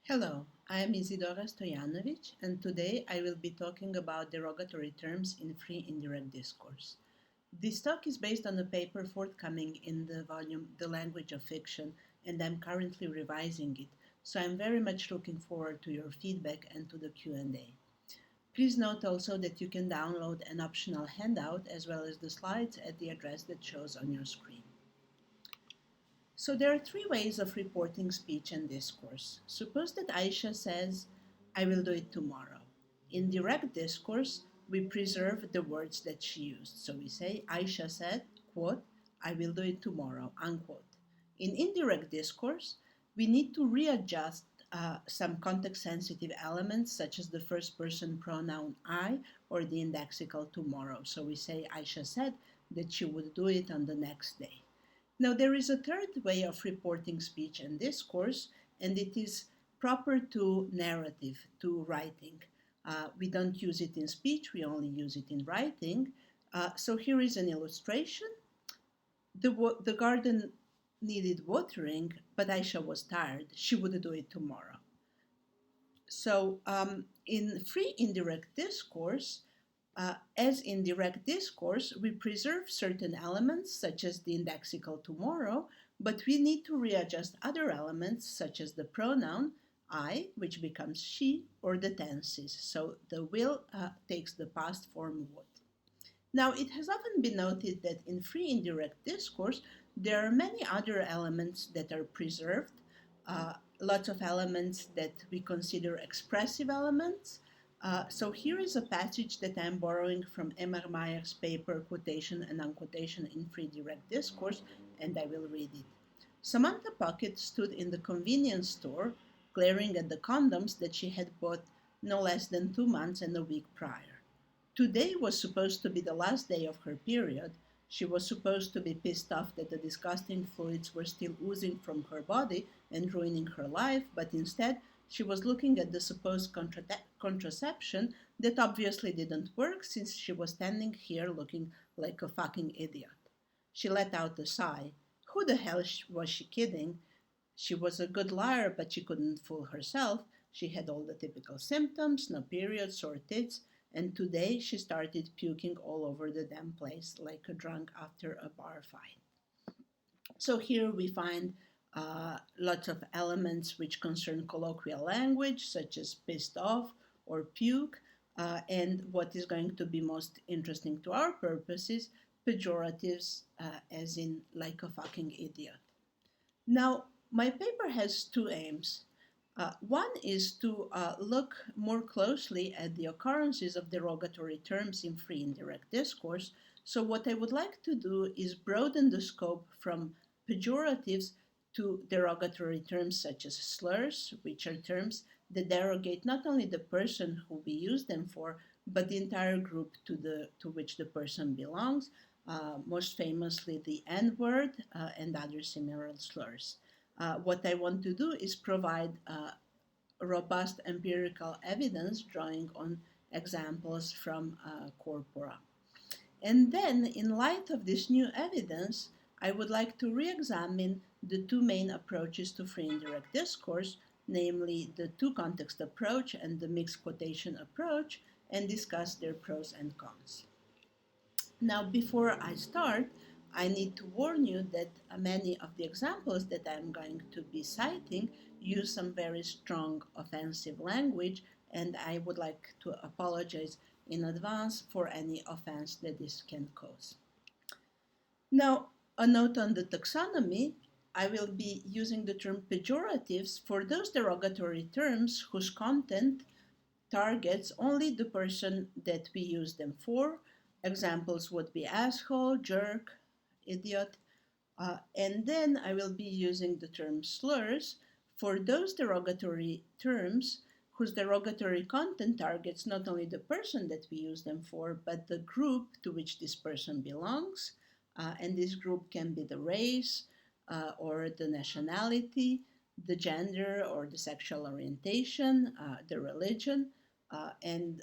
Hello, I am Isidora Stojanovic, and today I will be talking about derogatory terms in free indirect discourse. This talk is based on a paper forthcoming in the volume The Language of Fiction, and I'm currently revising it, so I'm very much looking forward to your feedback and to the Q&A. Please note also that you can download an optional handout as well as the slides at the address that shows on your screen. So there are three ways of reporting speech and discourse. Suppose that Aisha says, I will do it tomorrow. In direct discourse, we preserve the words that she used. So we say, Aisha said, quote, I will do it tomorrow, unquote. In indirect discourse, we need to readjust some context sensitive elements, such as the first person pronoun I or the indexical tomorrow. So we say, Aisha said that she would do it on the next day. Now, there is a third way of reporting speech and discourse, and it is proper to narrative, to writing. We don't use it in speech, we only use it in writing. So here is an illustration. The garden needed watering, but Aisha was tired. She would do it tomorrow. So in free indirect discourse, as in direct discourse, we preserve certain elements, such as the indexical tomorrow, but we need to readjust other elements, such as the pronoun I, which becomes she, or the tenses. So the will takes the past form would. Now, it has often been noted that in free indirect discourse, there are many other elements that are preserved, lots of elements that we consider expressive elements. So here is a passage that I'm borrowing from Emmer Meyer's paper Quotation and Unquotation in Free Direct Discourse, and I will read it. Samantha Pocket stood in the convenience store, glaring at the condoms that she had bought no less than 2 months and a week prior. Today was supposed to be the last day of her period. She was supposed to be pissed off that the disgusting fluids were still oozing from her body and ruining her life, but instead she was looking at the supposed contraception that obviously didn't work since she was standing here looking like a fucking idiot. She let out a sigh. Who the hell was she kidding? She was a good liar, but she couldn't fool herself. She had all the typical symptoms, no period, sore tits, and today she started puking all over the damn place like a drunk after a bar fight. So here we find lots of elements which concern colloquial language, such as pissed off or puke, and what is going to be most interesting to our purposes, pejoratives, as in like a fucking idiot. Now, my paper has two aims. One is to look more closely at the occurrences of derogatory terms in free indirect discourse. So, what I would like to do is broaden the scope from pejoratives to derogatory terms such as slurs, which are terms that derogate not only the person who we use them for, but the entire group to which the person belongs, most famously the N word and other similar slurs. What I want to do is provide robust empirical evidence drawing on examples from corpora. And then, in light of this new evidence, I would like to re-examine the two main approaches to free indirect discourse, namely the two-context approach and the mixed quotation approach, and discuss their pros and cons. Now, before I start, I need to warn you that many of the examples that I'm going to be citing use some very strong offensive language, and I would like to apologize in advance for any offense that this can cause. Now, a note on the taxonomy. I will be using the term pejoratives for those derogatory terms whose content targets only the person that we use them for. Examples would be asshole, jerk, idiot. And then I will be using the term slurs for those derogatory terms whose derogatory content targets not only the person that we use them for, but the group to which this person belongs. And this group can be the race or the nationality, the gender or the sexual orientation, the religion, and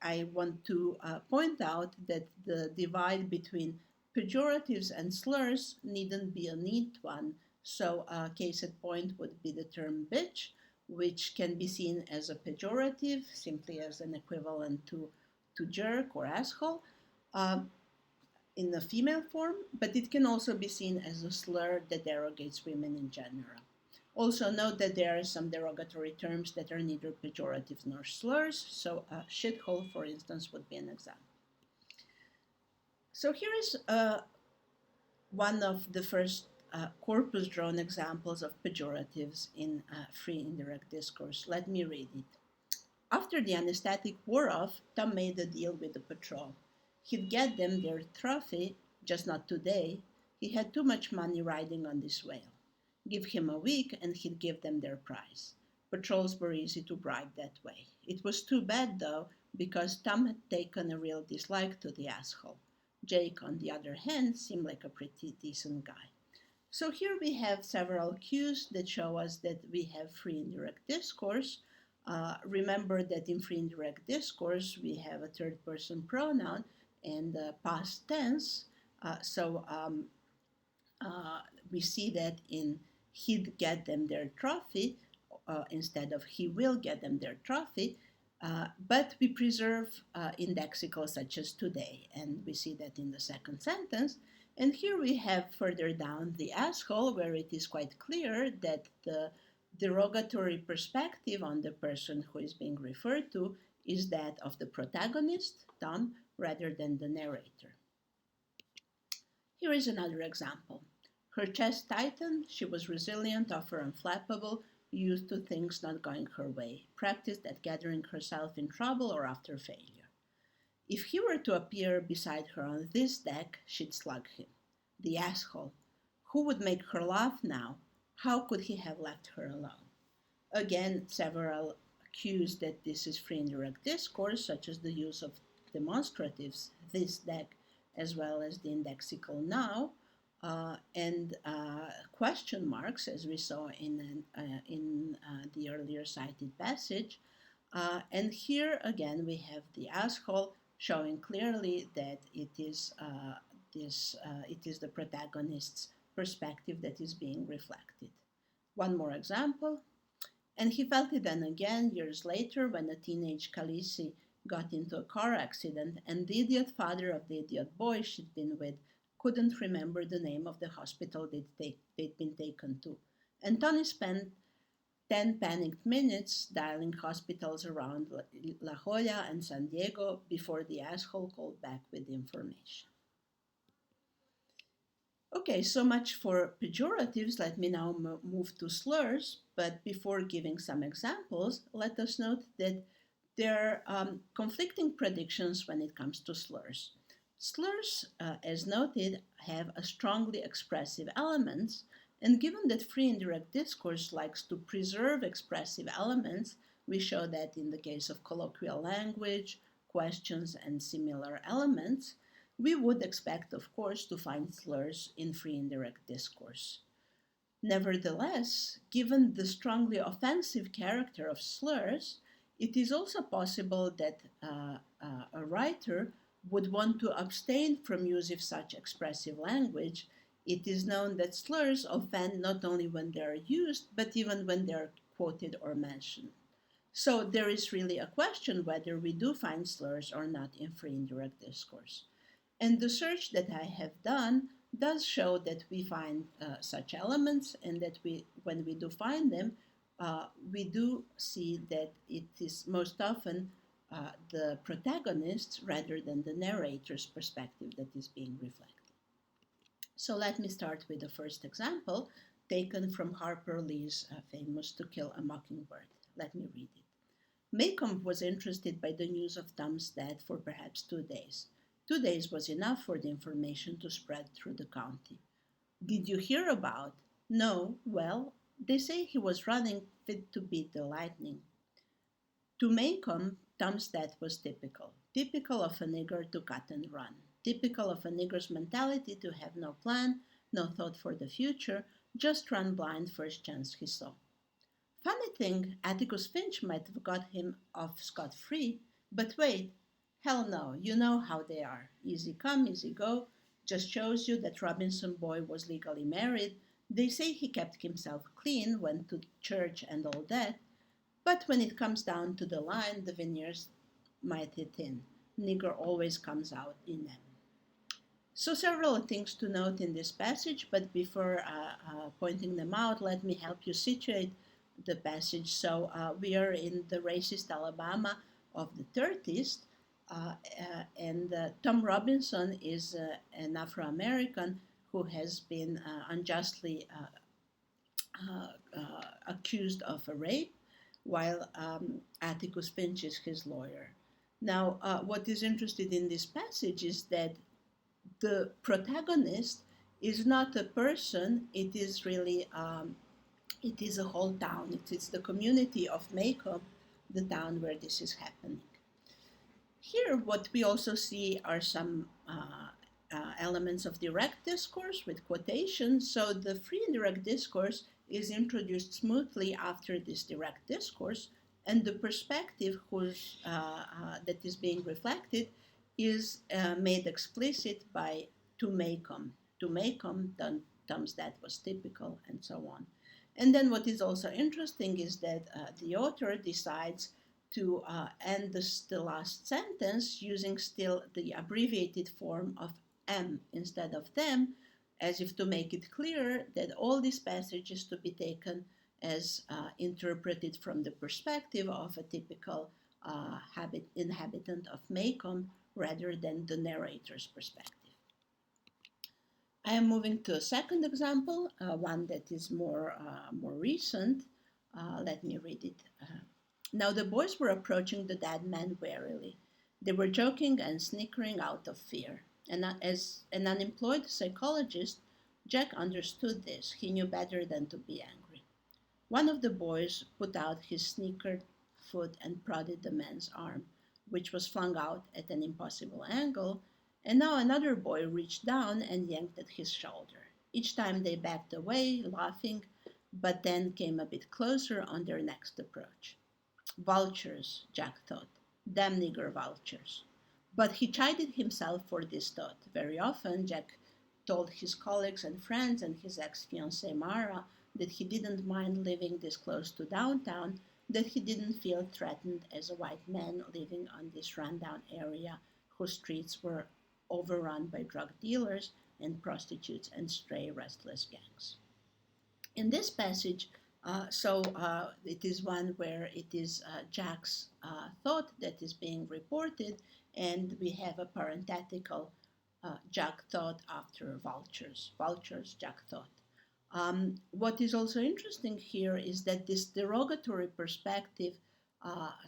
I want to point out that the divide between pejoratives and slurs needn't be a neat one. So a case in point would be the term bitch, which can be seen as a pejorative, simply as an equivalent to jerk or asshole uh, in the female form, but it can also be seen as a slur that derogates women in general. Also note that there are some derogatory terms that are neither pejoratives nor slurs, so a shithole, for instance, would be an example. So here is one of the first corpus drawn examples of pejoratives in free indirect discourse. Let me read it. After the anesthetic wore off, Tom made a deal with the patrol. He'd get them their trophy, just not today. He had too much money riding on this whale. Give him a week and he'd give them their prize. Patrols were easy to bribe that way. It was too bad, though, because Tom had taken a real dislike to the asshole. Jake, on the other hand, seemed like a pretty decent guy. So here we have several cues that show us that we have free indirect discourse. Remember that in free indirect discourse we have a third person pronoun and past tense. We see that in he'd get them their trophy instead of he will get them their trophy. But we preserve indexicals such as today, and we see that in the second sentence. And here we have further down the asshole, where it is quite clear that the derogatory perspective on the person who is being referred to is that of the protagonist, Tom, rather than the narrator. Here is another example. Her chest tightened, she was resilient, often unflappable, used to things not going her way, practiced at gathering herself in trouble or after failure. If he were to appear beside her on this deck, she'd slug him. The asshole. Who would make her laugh now? How could he have left her alone? Again, several cues that this is free indirect discourse, such as the use of demonstratives, this deck, as well as the indexical now, and question marks, as we saw in the earlier cited passage. And here again we have the asshole showing clearly that it is the protagonist's perspective that is being reflected. One more example. And he felt it then again years later when a teenage Khaleesi got into a car accident and the idiot father of the idiot boy she'd been with couldn't remember the name of the hospital they'd been taken to. And Tony spent 10 panicked minutes dialing hospitals around La Jolla and San Diego before the asshole called back with the information. Okay, so much for pejoratives. Let me now move to slurs. But before giving some examples, let us note that there are conflicting predictions when it comes to slurs. Slurs, as noted, have a strongly expressive elements, and given that free indirect discourse likes to preserve expressive elements, we show that in the case of colloquial language, questions, and similar elements, we would expect, of course, to find slurs in free indirect discourse. Nevertheless, given the strongly offensive character of slurs, it is also possible that a writer would want to abstain from use of such expressive language. It is known that slurs offend not only when they are used, but even when they are quoted or mentioned. So there is really a question whether we do find slurs or not in free indirect discourse. And the search that I have done does show that we find such elements, and that when we do find them, we do see that it is most often the protagonist rather than the narrator's perspective that is being reflected. So let me start with the first example taken from Harper Lee's famous To Kill a Mockingbird. Let me read it. Maycomb was interested by the news of Tom's death for perhaps 2 days. 2 days was enough for the information to spread through the county. Did you hear about? No, well, they say he was running fit to beat the lightning. To Maycomb, Tom's death was typical of a nigger to cut and run, typical of a nigger's mentality to have no plan, no thought for the future, just run blind first chance he saw. Funny thing, Atticus Finch might have got him off scot-free, but wait, hell no, you know how they are. Easy come, easy go, just shows you that Robinson boy was legally married, They say he kept himself clean, went to church and all that, but when it comes down to the line, the veneer's mighty thin. Nigger always comes out in them. So several things to note in this passage, but before pointing them out, let me help you situate the passage. So we are in the racist Alabama of the 30s, and Tom Robinson is an Afro-American who has been unjustly accused of a rape, while Atticus Finch is his lawyer. Now, what is interesting in this passage is that the protagonist is not a person, it is really it is a whole town. It's the community of Macomb, the town where this is happening. Here, what we also see are some elements of direct discourse with quotations. So the free indirect discourse is introduced smoothly after this direct discourse, and the perspective that is being reflected is made explicit by to Macomb. To Macomb, Tom's death was typical, and so on. And then what is also interesting is that the author decides to end the last sentence using still the abbreviated form of M instead of them, as if to make it clear that all these passages to be taken as interpreted from the perspective of a typical inhabitant of Macomb rather than the narrator's perspective. I am moving to a second example, one that is more recent. Let me read it. Now the boys were approaching the dead man warily. They were joking and snickering out of fear. And as an unemployed psychologist, Jack understood this. He knew better than to be angry. One of the boys put out his sneakered foot and prodded the man's arm, which was flung out at an impossible angle, and now another boy reached down and yanked at his shoulder. Each time they backed away, laughing, but then came a bit closer on their next approach. Vultures, Jack thought. Damn nigger vultures. But he chided himself for this thought. Very often, Jack told his colleagues and friends and his ex-fiancée Mara that he didn't mind living this close to downtown, that he didn't feel threatened as a white man living on this rundown area whose streets were overrun by drug dealers and prostitutes and stray restless gangs. In this passage, it is one where it is Jack's thought that is being reported, and we have a parenthetical Jack thought after vultures. Vultures, Jack thought. What is also interesting here is that this derogatory perspective,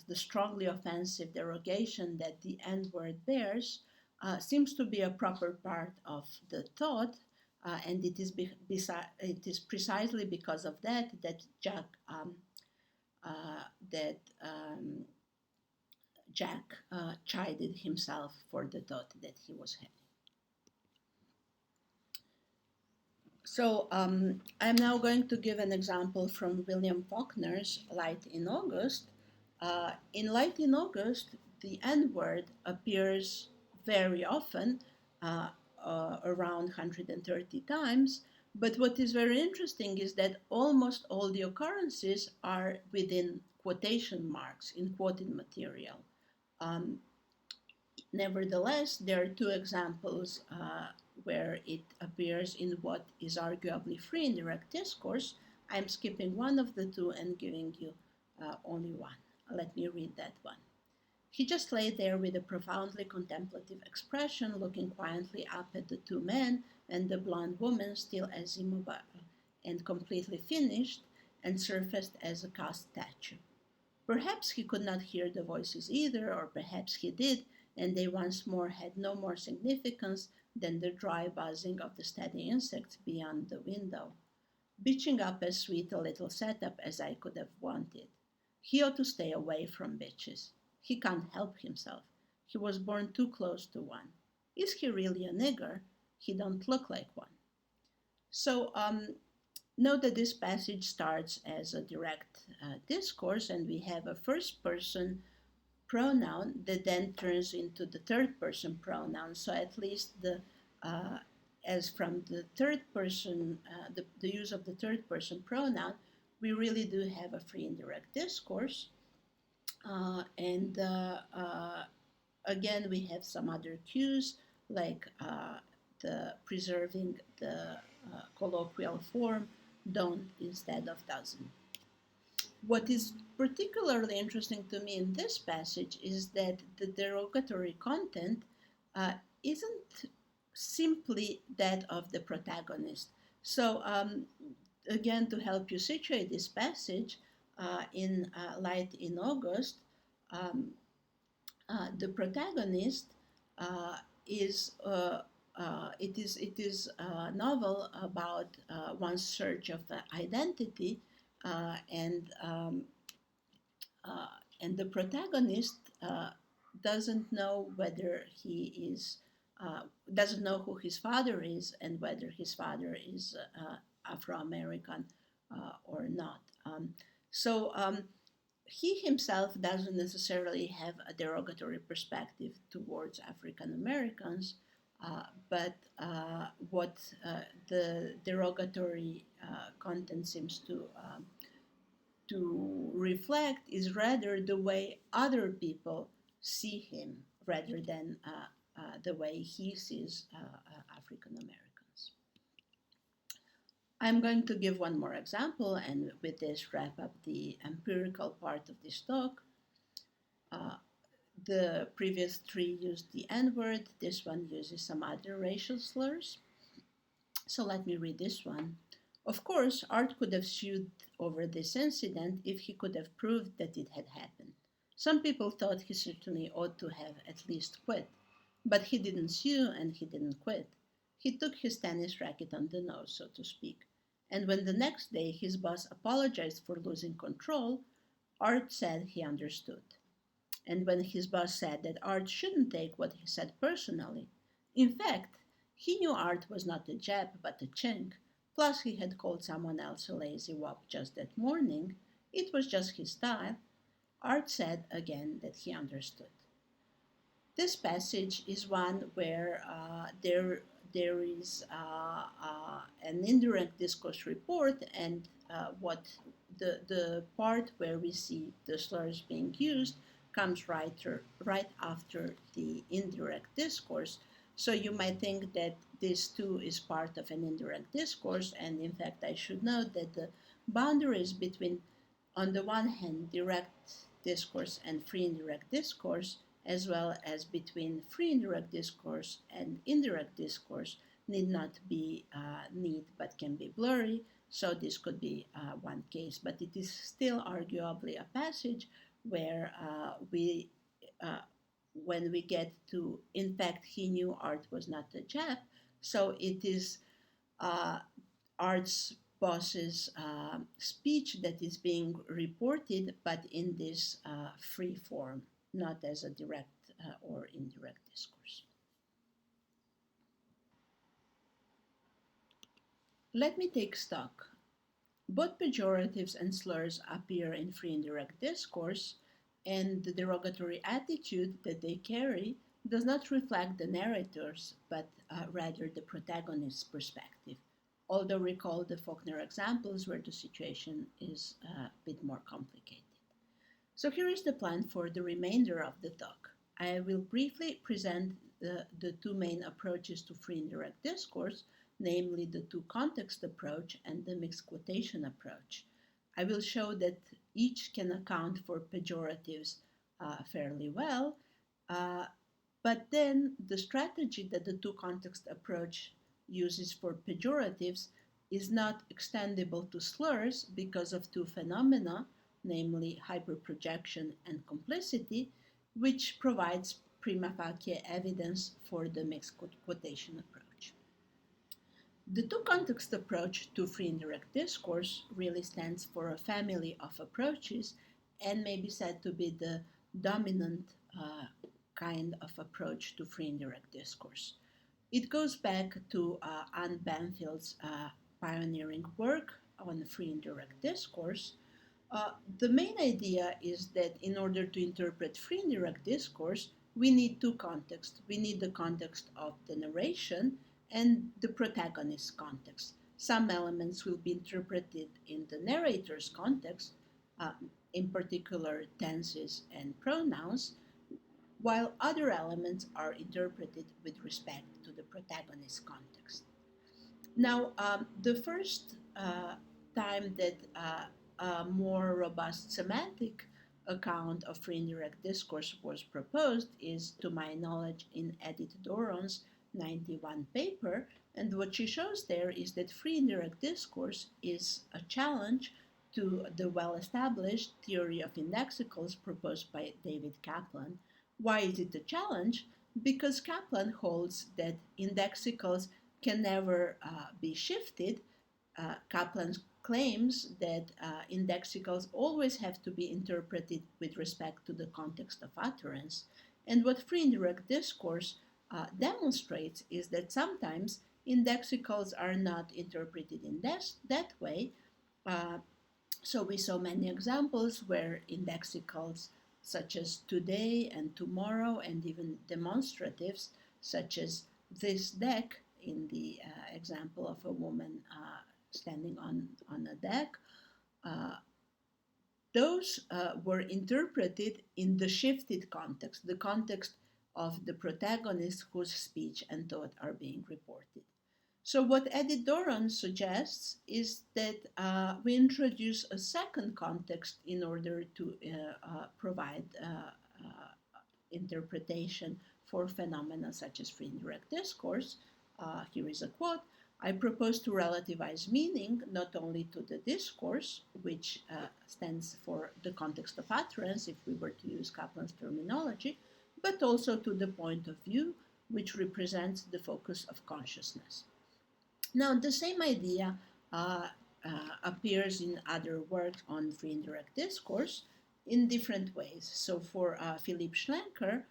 the strongly offensive derogation that the N-word bears, seems to be a proper part of the thought, and it is precisely because of that Jack chided himself for the thought that he was having. So I'm now going to give an example from William Faulkner's Light in August. In Light in August, the N-word appears very often, around 130 times, but what is very interesting is that almost all the occurrences are within quotation marks in quoted material. Nevertheless, there are two examples where it appears in what is arguably free indirect discourse. I'm skipping one of the two and giving you only one. Let me read that one. He just lay there with a profoundly contemplative expression, looking quietly up at the two men and the blonde woman, still as immobile and completely finished, and surfaced as a cast statue. Perhaps he could not hear the voices either, or perhaps he did, and they once more had no more significance than the dry buzzing of the steady insects beyond the window. Bitching up as sweet a little setup as I could have wanted. He ought to stay away from bitches. He can't help himself. He was born too close to one. Is he really a nigger? He don't look like one. So note that this passage starts as a direct discourse, and we have a first person pronoun that then turns into the third person pronoun. So at least the as from the third person, the use of the third person pronoun, we really do have a free indirect discourse. And again, we have some other cues like the preserving the colloquial form don't instead of doesn't. What is particularly interesting to me in this passage is that the derogatory content uh, isn't simply that of the protagonist. So, again, to help you situate this passage in Light in August, um, the protagonist uh, is it is a novel about one's search of identity, uh, and um, uh, and the protagonist doesn't know whether he is doesn't know who his father is and whether his father is Afro-American or not. So he himself doesn't necessarily have a derogatory perspective towards African Americans, but what the derogatory content seems to reflect is rather the way other people see him rather than the way he sees African Americans. I'm going to give one more example and with this wrap up the empirical part of this talk. Uh, the previous three used the N word, this one uses some other racial slurs. So let me read this one. Of course, Art could have sued over this incident if he could have proved that it had happened. Some people thought he certainly ought to have at least quit, but he didn't sue and he didn't quit. He took his tennis racket on the nose, so to speak. And when the next day his boss apologized for losing control, Art said he understood. And when his boss said that Art shouldn't take what he said personally, in fact, he knew Art was not a Jap but a Chink, plus he had called someone else a lazy wop just that morning, it was just his style, Art said again that he understood. This passage is one where there is an indirect discourse report, and what the part where we see the slurs being used comes right after the indirect discourse. So you might think that this too is part of an indirect discourse, and in fact, I should note that the boundaries between, on the one hand, direct discourse and free indirect discourse, as well as between free indirect discourse and indirect discourse, need not be neat but can be blurry. So this could be one case, but it is still arguably a passage where uh, when we get to, in fact, he knew Art was not a Jap, so it is uh, Art's boss's speech that is being reported, but in this free form, not as a direct or indirect discourse. Let me take stock. Both pejoratives and slurs appear in free indirect discourse, and the derogatory attitude that they carry does not reflect the narrator's, but rather the protagonist's perspective. Although recall the Faulkner examples where the situation is a bit more complicated. So here is the plan for the remainder of the talk. I will briefly present the two main approaches to free indirect discourse, namely the two context approach and the mixed quotation approach. I will show that each can account for pejoratives fairly well, uh, but then the strategy that the two context approach uses for pejoratives is not extendable to slurs because of two phenomena, namely hyperprojection and complicity, which provides prima facie evidence for the mixed quotation approach. The two context approach to free indirect discourse really stands for a family of approaches and may be said to be the dominant kind of approach to free indirect discourse. It goes back to Anne Banfield's pioneering work on free indirect discourse. The main idea is that in order to interpret free indirect discourse, we need two contexts. We need the context of the narration and the protagonist context. Some elements will be interpreted in the narrator's context, uh, in particular tenses and pronouns, while other elements are interpreted with respect to the protagonist context. Now, the first time that a more robust semantic account of free indirect discourse was proposed is, to my knowledge, in Edith Doron's 91 paper. And what she shows there is that free indirect discourse is a challenge to the well established theory of indexicals proposed by David Kaplan. Why is it a challenge? Because Kaplan holds that indexicals can never be shifted. Kaplan claims that indexicals always have to be interpreted with respect to the context of utterance. And what free indirect discourse demonstrates is that sometimes indexicals are not interpreted in that way. Uh, so we saw many examples where indexicals such as today and tomorrow, and even demonstratives such as this deck in the example of a woman standing on a deck, uh, those were interpreted in the shifted context, the context of the protagonist whose speech and thought are being reported. So what Edith Doron suggests is that we introduce a second context in order to provide interpretation for phenomena such as free indirect discourse. Here is a quote. I propose to relativize meaning not only to the discourse, which stands for the context of utterance, if we were to use Kaplan's terminology, but also to the point of view, which represents the focus of consciousness. Now, the same idea appears in other works on free indirect discourse in different ways. So, for Philipp Schlenker,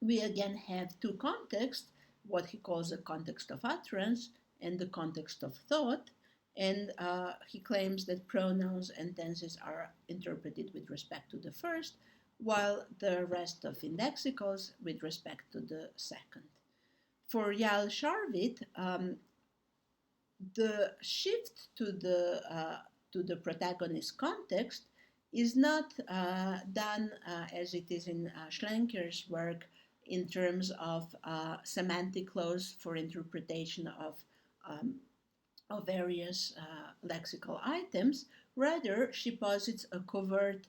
we again have two contexts, what he calls a context of utterance and the context of thought. And he claims that pronouns and tenses are interpreted with respect to the first, while the rest of indexicals with respect to the second. For Yael Sharvit, the shift to the protagonist context is not done as it is in Schlenker's work in terms of semantic laws for interpretation of various lexical items. Rather, she posits a covert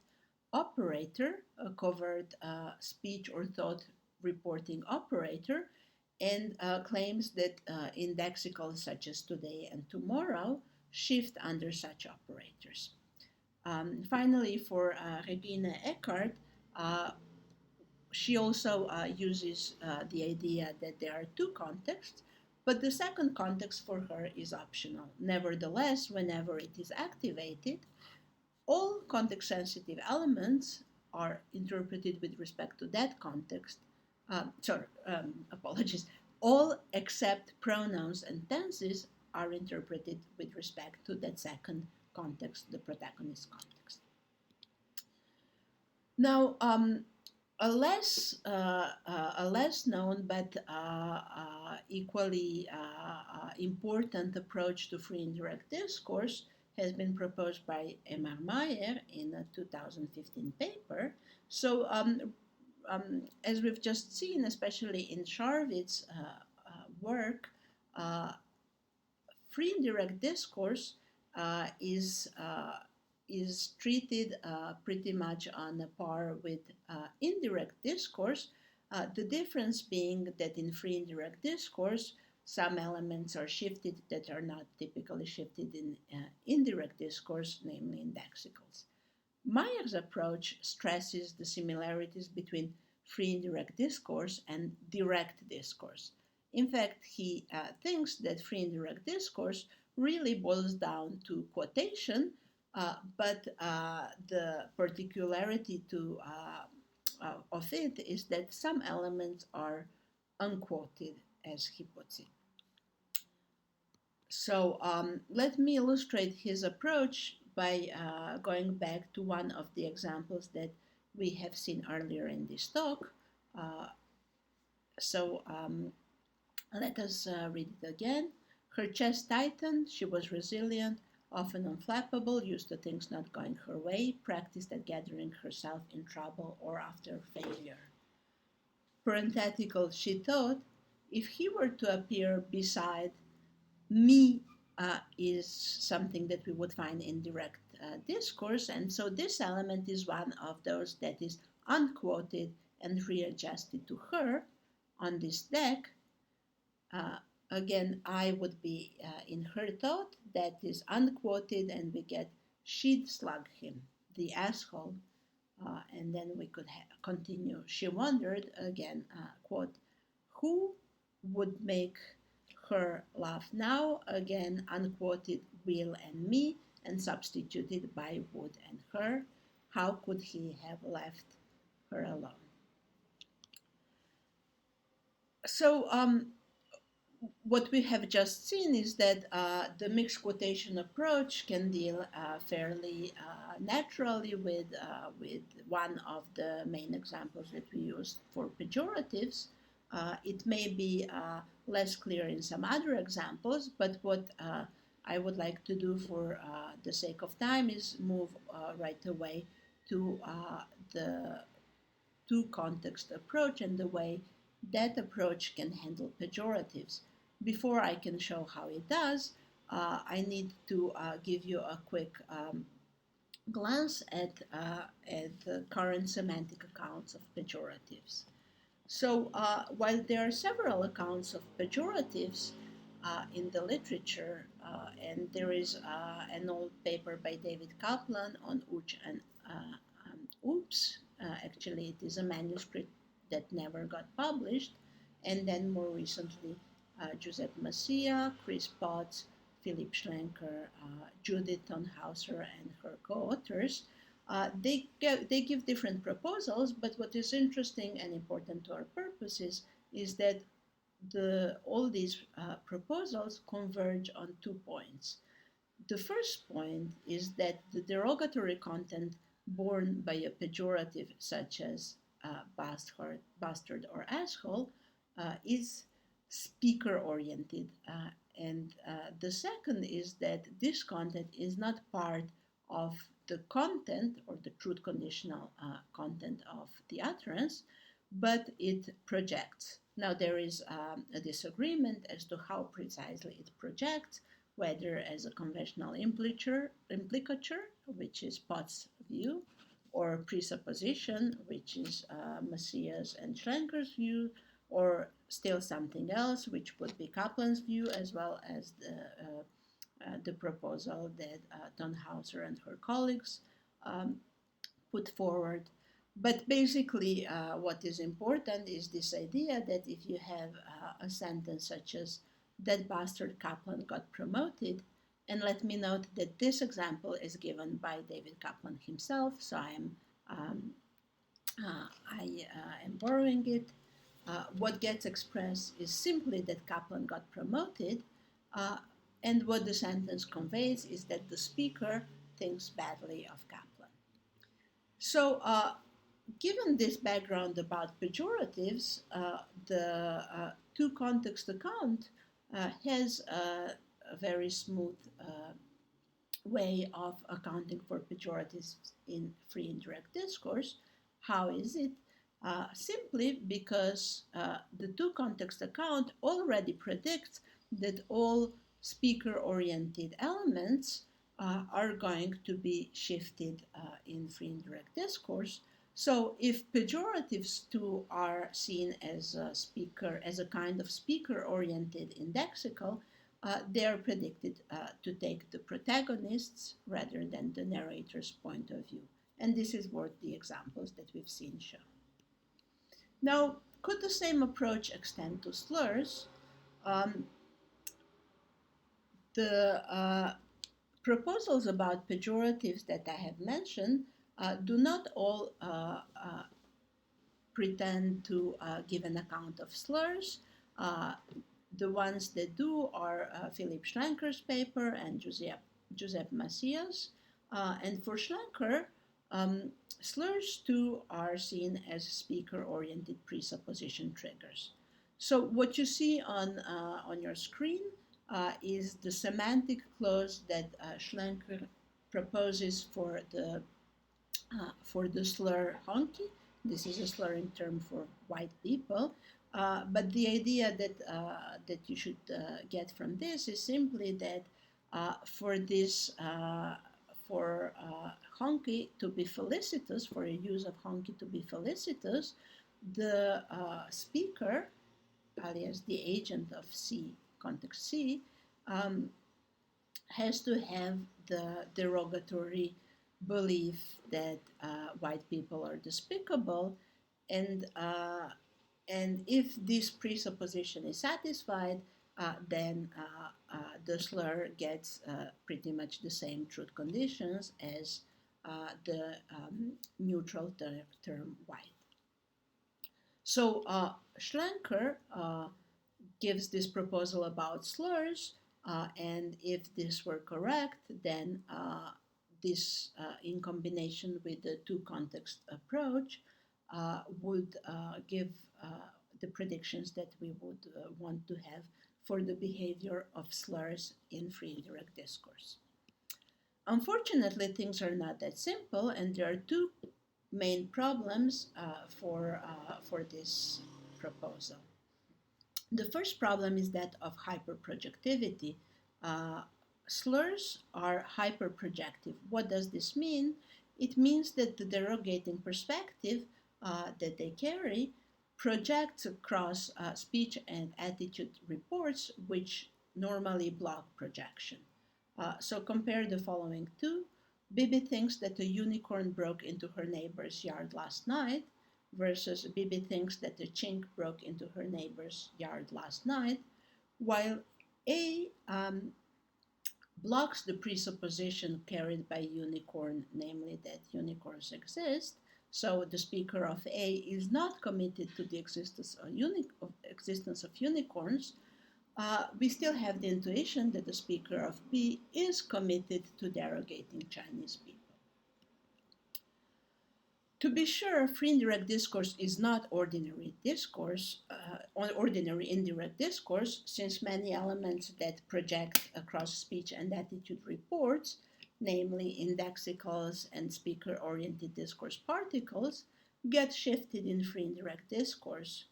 operator, a covert speech or thought reporting operator, and claims that indexicals such as today and tomorrow shift under such operators. Finally, for Regine Eckart, she also uses the idea that there are two contexts, but the second context for her is optional. Nevertheless, whenever it is activated, all context-sensitive elements are interpreted with respect to that context. Apologies. All except pronouns and tenses are interpreted with respect to that second context, the protagonist context. Now, a less known but equally important approach to free indirect discourse has been proposed by Emar Mayer in a 2015 paper. So, as we've just seen, especially in Sharvit's work, free indirect discourse is treated pretty much on a par with indirect discourse. The difference being that in free indirect discourse, some elements are shifted that are not typically shifted in indirect discourse, namely indexicals. Mayer's approach stresses the similarities between free indirect discourse and direct discourse. In fact, he thinks that free indirect discourse really boils down to quotation, but the particularity of it is that some elements are unquoted, as he puts it. So let me illustrate his approach by going back to one of the examples that we have seen earlier in this talk. So Let us read it again. Her chest tightened, she was resilient, often unflappable, used to things not going her way, practiced at gathering herself in trouble or after failure. Parenthetical, she thought, if he were to appear beside me is something that we would find in direct discourse, and so this element is one of those that is unquoted and readjusted to her on this deck. Uh, Again, I would be in her thought, that is unquoted, and we get she'd slug him, the asshole, and then we could continue. She wondered, again, quote, who would make her laugh now? Again, unquoted Will and me, and substituted by would and her. How could he have left her alone? So, what we have just seen is that the mixed quotation approach can deal fairly naturally with one of the main examples that we use for pejoratives. It may be less clear in some other examples, but what I would like to do for the sake of time is move right away to the two context approach and the way that approach can handle pejoratives. Before I can show how it does, I need to give you a quick glance at the current semantic accounts of pejoratives. So while there are several accounts of pejoratives in the literature, and there is an old paper by David Kaplan on Uch and Oops, actually it is a manuscript that never got published, and then more recently Giuseppe Massia, Chris Potts, Philip Schlenker, Judith Tonhauser, and her co-authors. They give different proposals, but what is interesting and important to our purposes is that all these proposals converge on 2 points. The first point is that the derogatory content borne by a pejorative such as bastard or asshole is speaker oriented. And the second is that this content is not part of the content or the truth conditional content of the utterance, but it projects. Now, there is a disagreement as to how precisely it projects, whether as a conventional implicature, which is Potts' view, or presupposition, which is Massia's and Schlenker's view, or still something else, which would be Kaplan's view, as well as the proposal that Tonhauser and her colleagues put forward. But basically, what is important is this idea that if you have a sentence such as, that bastard Kaplan got promoted, and let me note that this example is given by David Kaplan himself, so I am borrowing it. What gets expressed is simply that Kaplan got promoted, and what the sentence conveys is that the speaker thinks badly of Kaplan. So, given this background about pejoratives, the two context account has a very smooth way of accounting for pejoratives in free indirect discourse. How is it? Simply because the two context account already predicts that all speaker-oriented elements are going to be shifted in free indirect discourse. So if pejoratives too are seen as a kind of speaker-oriented indexical, they are predicted to take the protagonists rather than the narrator's point of view. And this is what the examples that we've seen show. Now, could the same approach extend to slurs? The proposals about pejoratives that I have mentioned do not all pretend to give an account of slurs. The ones that do are Philip Schlenker's paper and Giuseppe Massia's. And for Schlenker, slurs too are seen as speaker-oriented presupposition triggers. So what you see on your screen is the semantic clause that Schlenker proposes for the slur honky. This is a slurring term for white people. But the idea that you should get from this is simply that for this for honky to be felicitous, for a use of honky to be felicitous, the speaker, alias the agent of C, context C, um, has to have the derogatory belief that white people are despicable, and and if this presupposition is satisfied, then the slur gets pretty much the same truth conditions as the neutral term white. So Schlenker gives this proposal about slurs, and if this were correct, then this, in combination with the two context approach, would give the predictions that we would want to have for the behavior of slurs in free indirect discourse. Unfortunately, things are not that simple, and there are two main problems for this proposal. The first problem is that of hyperprojectivity. Uh, Slurs are hyperprojective. What does this mean? It means that the derogating perspective that they carry projects across speech and attitude reports, which normally block projection. So compare the following two. Bibi thinks that a unicorn broke into her neighbor's yard last night, versus Bibi thinks that a chink broke into her neighbor's yard last night, while A blocks the presupposition carried by unicorn, namely that unicorns exist. So the speaker of A is not committed to the existence of unicorns. We still have the intuition that the speaker of B is committed to derogating Chinese people. To be sure, free indirect discourse is not ordinary discourse, ordinary indirect discourse, since many elements that project across speech and attitude reports, namely indexicals and speaker-oriented discourse particles, get shifted in free indirect discourse.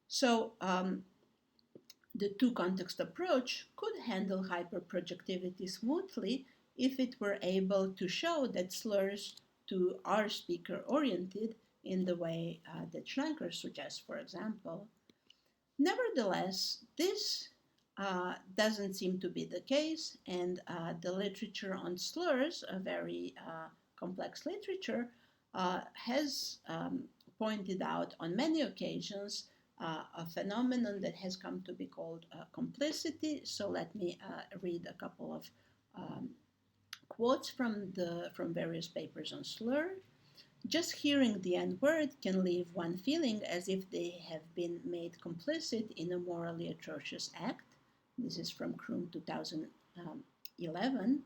So the two-context approach could handle hyperprojectivity smoothly if it were able to show that slurs to are speaker-oriented in the way that Schlenker suggests, for example. Nevertheless, this doesn't seem to be the case, and the literature on slurs, a very complex literature, has pointed out on many occasions a phenomenon that has come to be called complicity. So let me read a couple of quotes from various papers on slur. Just hearing the N-word can leave one feeling as if they have been made complicit in a morally atrocious act. This is from Kroom 2011.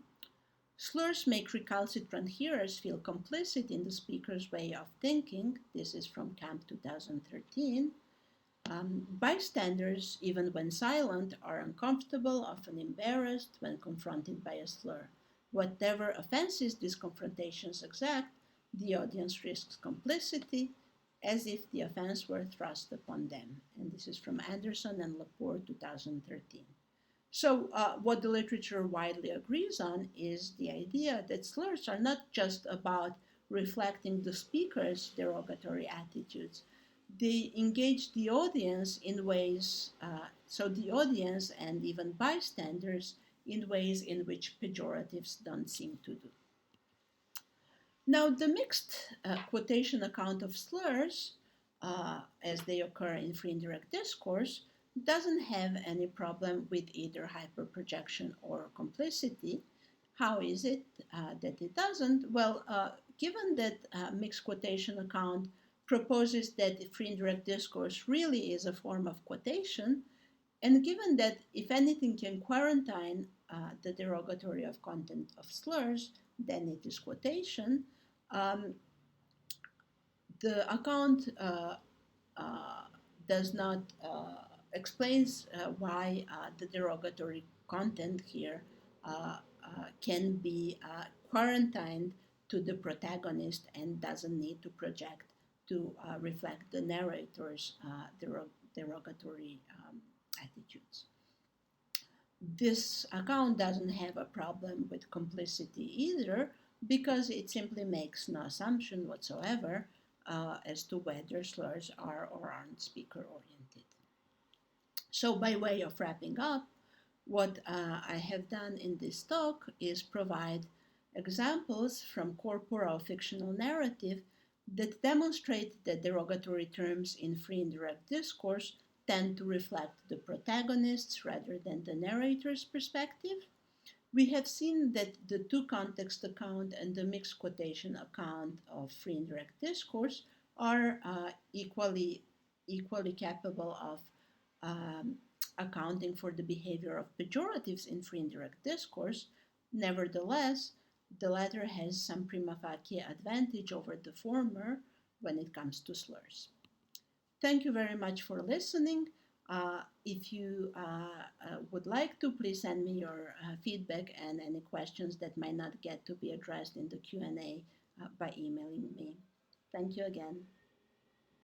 Slurs make recalcitrant hearers feel complicit in the speaker's way of thinking. This is from Camp 2013. Bystanders, even when silent, are uncomfortable, often embarrassed when confronted by a slur. Whatever offenses these confrontations exact, the audience risks complicity as if the offense were thrust upon them. And this is from Anderson and Lepore, 2013. So what the literature widely agrees on is the idea that slurs are not just about reflecting the speaker's derogatory attitudes. They engage the audience in ways, so the audience and even bystanders in ways in which pejoratives don't seem to do. Now, the mixed quotation account of slurs, as they occur in free indirect discourse, doesn't have any problem with either hyperprojection or complicity. How is it that it doesn't? Well, given that mixed quotation account proposes that free indirect discourse really is a form of quotation, and given that if anything can quarantine the derogatory of content of slurs, then it is quotation. The account does not explains why the derogatory content here can be quarantined to the protagonist and doesn't need to project to reflect the narrator's derogatory attitudes. This account doesn't have a problem with complicity either because it simply makes no assumption whatsoever as to whether slurs are or aren't speaker oriented. So, by way of wrapping up, what I have done in this talk is provide examples from corporal fictional narrative that demonstrate that derogatory terms in free indirect discourse tend to reflect the protagonist's rather than the narrator's perspective. We have seen that the two context account and the mixed quotation account of free indirect discourse are equally capable of um, accounting for the behavior of pejoratives in free indirect discourse. Nevertheless, the latter has some prima facie advantage over the former when it comes to slurs. Thank you very much for listening. If you would like to, please send me your feedback and any questions that might not get to be addressed in the Q&A by emailing me. Thank you again.